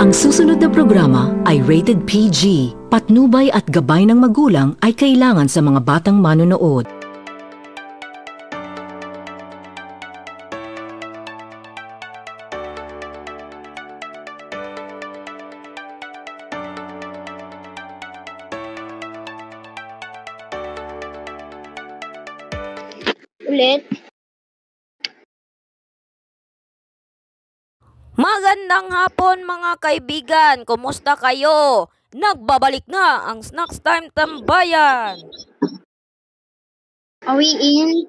Ang susunod na programa ay rated PG. Patnubay at gabay ng magulang ay kailangan sa mga batang manonood. Ulit. Magandang hapon mga kaibigan, kumusta kayo? Nagbabalik na ang Snacks Time Tambayan. Are we in?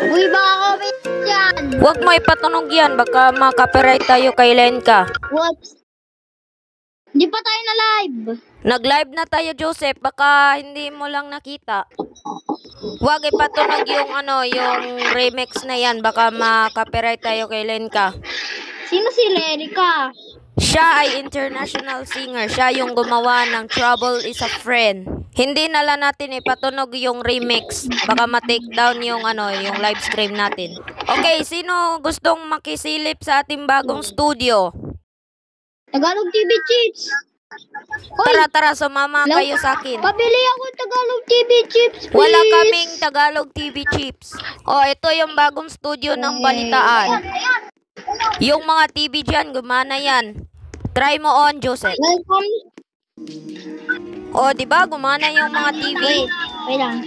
Uy, baka comment yan. Huwag mo ipatunog yan, baka makapiright tayo kay Lenka. Whoops. Hindi pa tayo na live. Nag-live na tayo, Joseph, baka hindi mo lang nakita. Huwag ipatunog yung yung remix na yan, baka makapiright tayo kay Lenka. Sino si Lerica? Siya ay international singer. Siya yung gumawa ng Trouble is a Friend. Hindi na lang natin ipatunog yung remix. Baka ma-take down yung yung live stream natin. Okay, sino gustong makisilip sa ating bagong studio? Tagalog TV Chips. Hoy, Tara, sumama kayo sa akin. pabili ako Tagalog TV Chips, please. Wala kaming Tagalog TV Chips. Oh, ito yung bagong studio ng balitaan. Yung mga TV dyan, gumana yan. Try mo on, Joseph. Welcome. Oh, di ba gumana yung mga TV? Wait lang.